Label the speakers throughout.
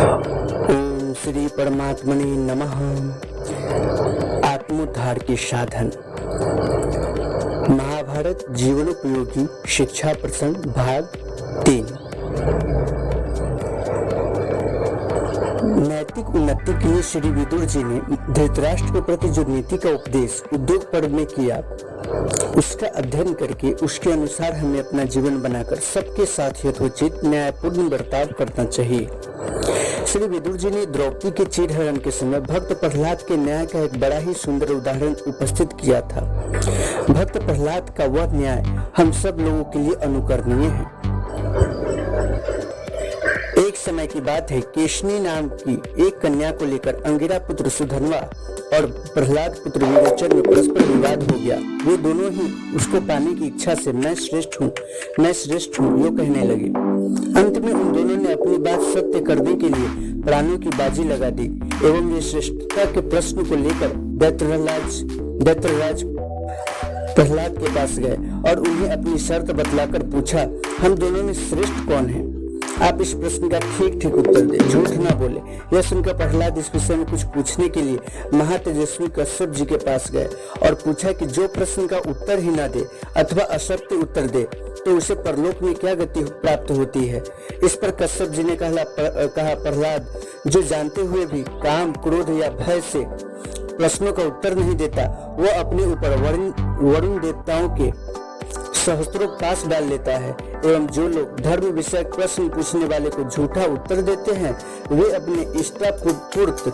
Speaker 1: ओम श्री परमात्मने नमः। आत्मोद्धार के साधन। महाभारत जीवनोपयोगी शिक्षा प्रसंग भाग 3। नैतिक उन्नति के लिए श्री विदुर जी ने धृतराष्ट्र के प्रति जो नीति का उपदेश उद्योग पर्व में किया, उसका अध्ययन करके उसके अनुसार हमें अपना जीवन बनाकर सबके साथ यथोचित न्यायपूर्ण बर्ताव करना चाहिए। श्री विदुर जी ने द्रौपदी के चीरहरण के समय भक्त प्रहलाद के न्याय का एक बड़ा ही सुंदर उदाहरण उपस्थित किया था। भक्त प्रहलाद का वह न्याय हम सब लोगों के लिए अनुकरणीय है। एक समय की बात है, केशनी नाम की एक कन्या को लेकर अंगिरा पुत्र सुधन्वा और प्रहलाद पुत्र विरोचन में परस्पर विवाद हो गया। वे दोनों ही उसको पाने की इच्छा से मैं श्रेष्ठ हूँ यो कहने लगे। अंत में उन दोनों ने अपनी बात सत्य करने के लिए प्राणों की बाजी लगा दी एवं वे श्रेष्ठता के प्रश्न को लेकर दैत्यराज प्रहलाद के पास गए और उन्हें अपनी शर्त बतलाकर पूछा, हम दोनों में श्रेष्ठ कौन है? आप इस प्रश्न का ठीक उत्तर दें, झूठ न बोले। यह सुनकर प्रहलाद इस विषय में कुछ पूछने के लिए महातेजस्वी कश्यप जी के पास गए और पूछा कि जो प्रश्न का उत्तर ही न दे अथवा असत्य उत्तर दे तो उसे परलोक में क्या गति प्राप्त होती है। इस पर कश्यप जी ने कहा, प्रहलाद जो जानते हुए भी काम, क्रोध या भय से प्रश्नों का उत्तर नहीं देता, वह अपने ऊपर वरुण देवताओं के सहस्त्रों पास डाल लेता है। एवं जो लोग धर्म विषयक प्रश्न पूछने वाले को झूठा उत्तर देते हैं, वे अपने इष्टापूर्त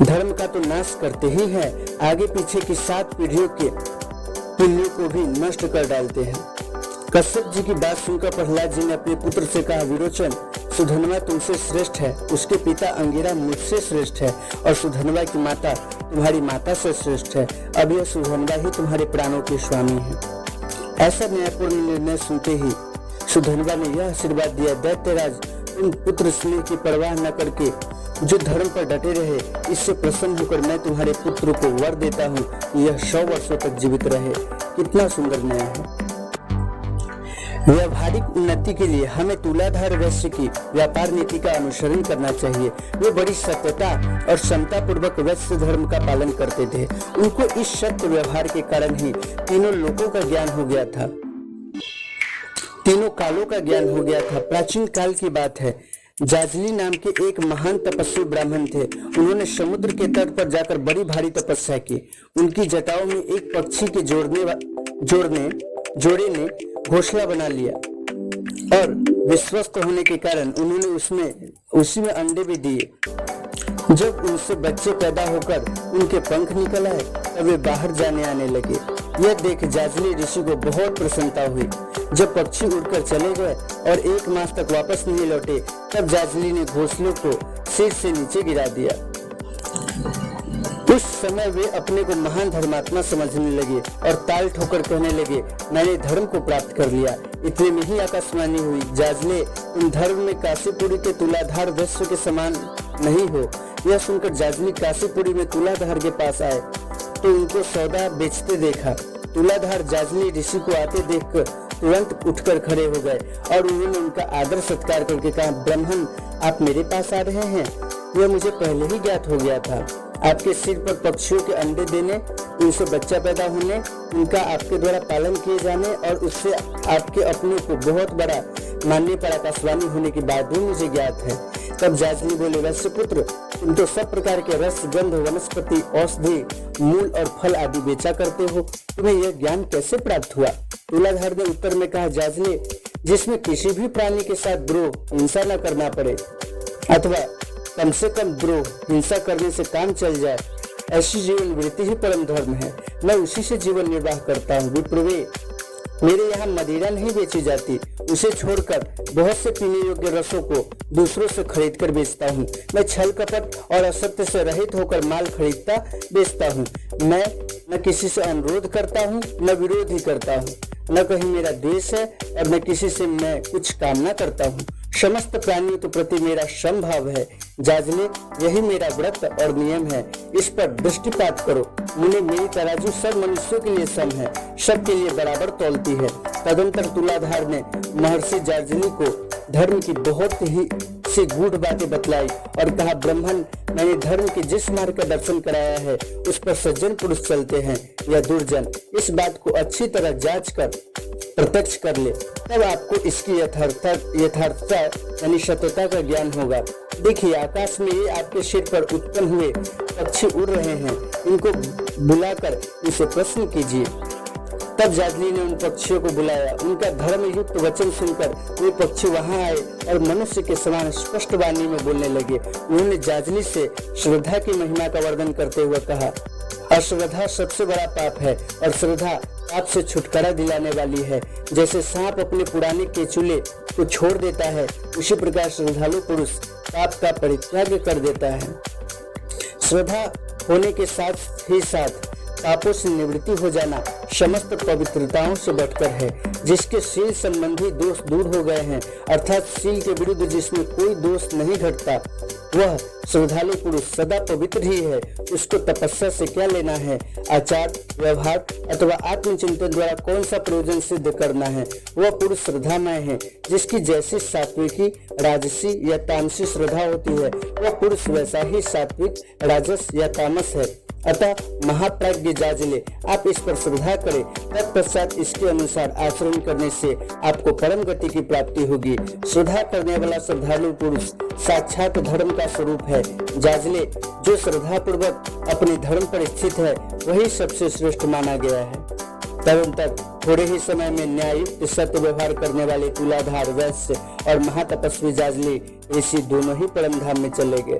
Speaker 1: धर्म का तो नाश करते ही हैं, आगे पीछे की 7 पीढ़ियों के पुण्यों को भी नष्ट कर डालते हैं। कश्यप जी की बात सुनकर प्रहलाद जी ने अपने पुत्र से कहा, विरोचन, सुधन्वा तुमसे श्रेष्ठ है, उसके पिता अंगिरा मुझसे श्रेष्ठ है और सुधन्वा की माता तुम्हारी माता से श्रेष्ठ है। अब यह सुधन्वा ही तुम्हारे प्राणों के स्वामी है। ऐसा न्यायपूर्ण निर्णय सुनते ही सुधन्वा ने यह आशीर्वाद दिया, दैत्यराज, तुम पुत्र स्नेह की परवाह न करके जो धर्म पर डटे रहे, इससे प्रसन्न होकर मैं तुम्हारे पुत्र को वर देता हूँ, यह 100 वर्षों तक जीवित रहे। कितना सुंदर न्याय है। व्यावहारिक उन्नति के लिए हमें तुलाधार वैश्य की व्यापार नीति का अनुसरण करना चाहिए। वे बड़ी सत्यता और क्षमता पूर्वक वैश्य धर्म का पालन करते थे। उनको इस सत्य व्यवहार के कारण ही तीनों लोकों का ज्ञान हो गया था, तीनों कालों का ज्ञान हो गया था। प्राचीन काल की बात है, जाजली नाम के एक महान तपस्वी ब्राह्मण थे। उन्होंने समुद्र के तट पर जाकर बड़ी भारी तपस्या की। उनकी जटाओं में एक पक्षी के जोड़े ने घोंसला बना लिया और विश्वस्त होने के कारण उन्होंने उसी में अंडे भी दिए। जब उनसे बच्चे पैदा होकर उनके पंख निकल आए तब वे बाहर जाने आने लगे। यह देख जाजली ऋषि को बहुत प्रसन्नता हुई। जब पक्षी उड़कर चले गए और 1 मास तक वापस नहीं लौटे, तब जाजली ने घोंसलों को सिर से नीचे गिरा दिया। उस समय वे अपने को महान धर्मात्मा समझने लगे और ताल ठोकर कहने लगे, मैंने धर्म को प्राप्त कर लिया। इतने में ही आकाशवाणी हुई, जाजले, तुम धर्म में काशीपुरी के तुलाधार वैश्य के समान नहीं हो। यह सुनकर जाजली काशीपुरी में तुलाधार के पास आए तो उनको सौदा बेचते देखा। तुलाधार जाजली ऋषि को आते देखकर तुरंत उठकर खड़े हो गए और उन्होंने उनका आदर सत्कार करके कहा, ब्राह्मण, आप मेरे पास आ रहे हैं, यह मुझे पहले ही ज्ञात हो गया था। आपके सिर पर पक्षियों के अंडे देने, उनसे बच्चा पैदा होने, उनका आपके द्वारा पालन किए जाने और उससे आपके अपने को बहुत बड़ा मानने पर आकाशवाणी होने की बात भी मुझे ज्ञात है। तब जाजली बोले, वैश्य पुत्र, तुम तो सब प्रकार के रस, गंध, वनस्पति, औषधि, मूल और फल आदि बेचा करते हो, तुम्हें यह ज्ञान कैसे प्राप्त हुआ? तुलाधार ने उत्तर में कहा, जाजले, जिसमें किसी भी प्राणी के साथ द्रोह, हिंसा न करना पड़े अथवा कम से कम द्रोह, हिंसा करने से काम चल जाए, ऐसी जीवन वृत्ति ही परम धर्म है। मैं उसी से जीवन निर्वाह करता हूँ। विप्रवे, मेरे यहाँ मदिरा नहीं बेची जाती, उसे छोड़कर बहुत से पीने योग्य रसों को दूसरों से खरीद कर बेचता हूँ। मैं छल कपट और असत्य से रहित होकर माल खरीदता बेचता हूँ। मैं न किसी से अनुरोध करता हूँ न विरोध ही करता हूँ, न कहीं मेरा द्वेष है और न किसी से मैं कुछ कामना करता हूँ। समस्त प्राणियों के प्रति मेरा समभाव है। जाजले, यही मेरा व्रत और नियम है, इस पर दृष्टिपात करो। मुने, मेरी तराजू सब मनुष्यों के लिए सम है, सबके लिए बराबर तौलती है। तदंतर तुलाधार ने महर्षि जाजली को धर्म की बहुत ही से गूढ़ बातें बतलाई और कहा, ब्राह्मण, मैंने धर्म के जिस मार्ग का दर्शन कराया है उस पर सज्जन पुरुष चलते हैं या दुर्जन, इस बात को अच्छी तरह जांच कर प्रत्यक्ष कर ले, तब आपको इसकी यथार्थता यानी सत्यता का ज्ञान होगा। देखिए, आकाश में ये आपके सिर पर उत्पन्न हुए पक्षी उड़ रहे हैं, इनको बुलाकर इनसे प्रश्न कीजिए। तब जाजली ने उन पक्षियों को बुलाया। उनका धर्म युक्त वचन सुनकर वे पक्षी वहां आए और मनुष्य के समान स्पष्ट वाणी में बोलने लगे। उन्होंने जाजली से श्रद्धा की महिमा का वर्णन करते हुए कहा, अश्रद्धा सबसे बड़ा पाप है और श्रद्धा पाप से छुटकारा दिलाने वाली है। जैसे सांप अपने पुराने केचुले को छोड़ देता है, उसी प्रकार श्रद्धालु पुरुष पाप का परित्याग कर देता है। श्रद्धा होने के साथ ही साथ पापों से निवृत्ति हो जाना समस्त पवित्रताओं से बढ़कर है। जिसके शील संबंधी दोष दूर हो गए हैं, अर्थात शील के विरुद्ध जिसमें कोई दोष नहीं घटता, वह श्रद्धालु पुरुष सदा पवित्र ही है। उसको तपस्या से क्या लेना है, आचार व्यवहार अथवा आत्मचिंतन द्वारा कौन सा प्रयोजन सिद्ध करना है। वह पुरुष श्रद्धामय है। जिसकी जैसी सात्विकी, राजसी या तामसी श्रद्धा होती है, वह पुरुष वैसा ही सात्विक, राजस या तामस है। अतः महाप्राज्ञ जाजले, आप इस पर श्रद्धा करें, तत्पश्चात इसके अनुसार आचरण करने से आपको परम गति की प्राप्ति होगी। श्रद्धा करने वाला श्रद्धालु पुरुष साक्षात धर्म का स्वरूप है। जाजले, जो श्रद्धा पूर्वक अपने धर्म पर स्थित है, वही सबसे श्रेष्ठ माना गया है। तदनंतर थोड़े ही समय में न्याययुक्त सत्य व्यवहार करने वाले तुलाधार वैश्य और महातपस्वी जाजली ऋषि दोनों ही परम धाम में चले गए।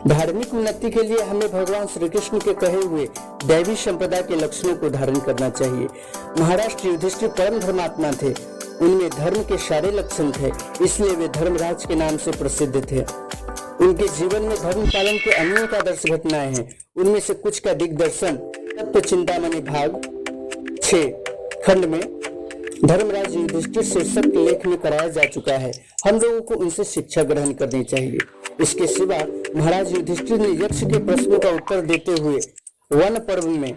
Speaker 1: धार्मिक उन्नति के लिए हमें भगवान श्री कृष्ण के कहे हुए दैवी संपदा के लक्षणों को धारण करना चाहिए। महाराज युधिष्ठिर परम धर्मात्मा थे। उनमें धर्म के सारे लक्षण थे, इसलिए वे धर्मराज के नाम से प्रसिद्ध थे। उनके जीवन में धर्म पालन के अनेक आदर्श घटनाएं हैं। उनमें से कुछ का दिग्दर्शन तत्व चिंतामणि भाग 6 खंड में धर्मराज युधिष्ठिर शीर्षक लेख में कराया जा चुका है। हम लोगों को उनसे शिक्षा ग्रहण करनी चाहिए। इसके सिवा महाराज युधिष्ठिर ने यक्ष के प्रश्नों का उत्तर देते हुए वन पर्व में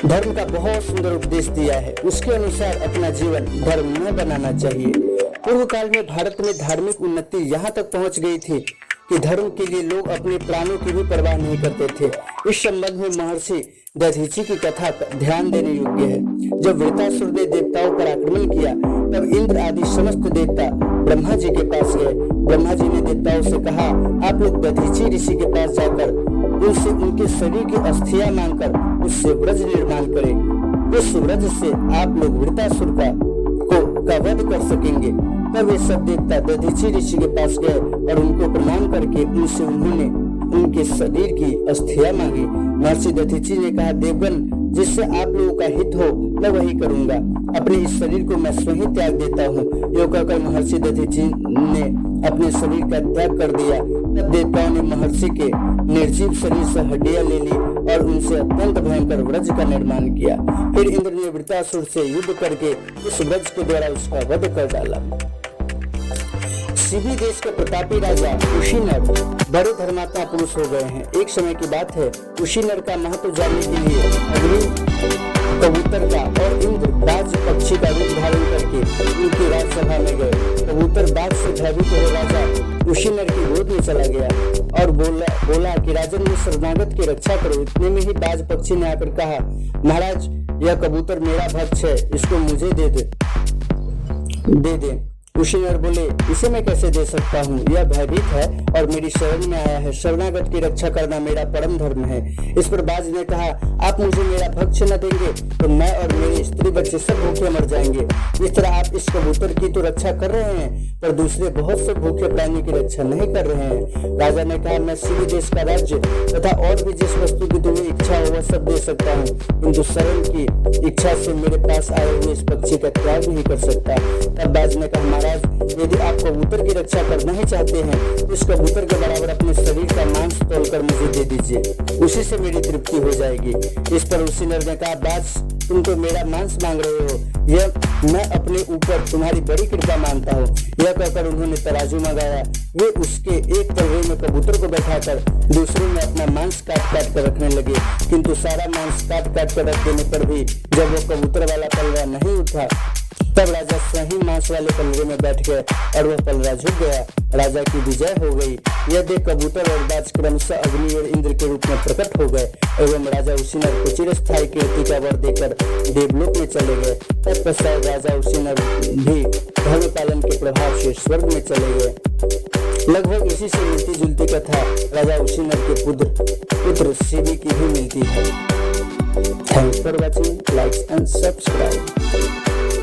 Speaker 1: धर्म का बहुत सुंदर उपदेश दिया है। उसके अनुसार अपना जीवन धर्ममय बनाना चाहिए। पूर्व काल में भारत में धार्मिक उन्नति यहाँ तक पहुँच गई थी कि धर्म के लिए लोग अपने प्राणों की भी परवाह नहीं करते थे। इस संबंध में महर्षि दधीचि की कथा ध्यान देने योग्य है। जब वृतासुर ने देवताओं पर आक्रमण किया, तब इंद्र आदि समस्त देवता ब्रह्मा जी के पास गए। ब्रह्मा जी ने देवताओं से कहा, आप लोग दधीचि ऋषि के पास जाकर उनसे उनके शरीर की अस्थियां मांगकर उससे व्रज निर्माण करें। उस व्रज से आप लोग वृतासुर का वध कर सकेंगे। तब वे सब देवता दधीचि ऋषि के पास गए और उनको प्रणाम करके उनसे उन्होंने उनके शरीर की अस्थियां मांगी। महर्षि दधीचि ने कहा, देवगण, जिससे आप लोगों का हित हो मैं वही करूंगा। अपने इस शरीर को मैं स्वयं त्याग देता हूँ। यो कहकर महर्षि दधीचि ने अपने शरीर का त्याग कर दिया। तब देवताओं ने महर्षि के निर्जीव शरीर से हड्डियां ले ली और उनसे अत्यंत भयंकर व्रज का निर्माण किया। फिर इंद्र ने वृतासुर से युद्ध करके उस व्रज के द्वारा उसका वध कर डाला। शिवी देश के प्रतापी राजा कुशीनर बड़े धर्मात्मा पुरुष हो गए हैं। एक समय की बात है, कुशीनर का महत्व जानने के लिए अग्नि, कबूतर का और इंद्र बाज पक्षी का रूप धारण करके उनकी राजसभा में गए। कबूतर बाज से भयभीत हो राजा कुशीनर की गोद में चला गया और बोला कि राजन, मुझ शरणागत की रक्षा करो। इतने में ही बाज पक्षी ने आकर कहा, महाराज, यह कबूतर मेरा भक्त है, इसको मुझे दे दे। कुशीनर बोले, इसे मैं कैसे दे सकता हूँ? यह भयभीत है और मेरी शरण में आया है। शरणागत की रक्षा करना मेरा परम धर्म है। इस पर बाज ने कहा, आप मुझे मेरा भक्ष न देंगे तो मैं और मेरे स्त्री बच्चे सब भूखे मर जाएंगे। इस तरह आप इस कबूतर की तो रक्षा कर रहे हैं, पर दूसरे बहुत से भूखे प्राणी की रक्षा नहीं कर रहे हैं। राजा ने कहा, मैं शिवी देश का राज्य तथा और भी जिस वस्तु की तुम्हें इच्छा हो वह सब दे सकता हूँ, किंतु शरण की इच्छा से मेरे पास आए हुए इस पक्षी का त्याग नहीं कर सकता। तब बाज ने कहा, यदि आप कबूतर की रक्षा करना ही चाहते हैं तो इस कबूतर के बराबर अपने शरीर का मांस तोड़कर मुझे दे दीजिए, उसी से मेरी तृप्ति हो जाएगी। इस पर उसी नर ने कहा, बाज, तुम तो मेरा मांस मांग रहे हो, यह मैं अपने ऊपर तुम्हारी बड़ी कृपा मानता हूँ। यह कहकर उन्होंने तराजू मंगाया। वे उसके एक तलवे में कबूतर को बैठाकर दूसरे में अपना मांस काट काट कर रखने लगे, किंतु सारा मांस काट काट कर रख देने पर भी जब वो कबूतर वाला तलवा नहीं उठा, तब राजा सही मांस वाले पलड़े में बैठ गए और वह पलड़ा झुक गया। राजा की विजय हो गई। यह देख कबूतर और बाज क्रमशः अग्नि और इंद्र के रूप में प्रकट हो गए एवं राजा उसीनर को चिरस्थायी कीर्ति का वर देकर देवलोक में चले गए। तत्पश्चात राजा उसीनर भी धर्म पालन के प्रभाव से स्वर्ग में चले गए। लगभग इसी से मिलती जुलती कथा राजा उसीनर के पुत्र शिवी की भी मिलती है। Thanks for watching, like and subscribe.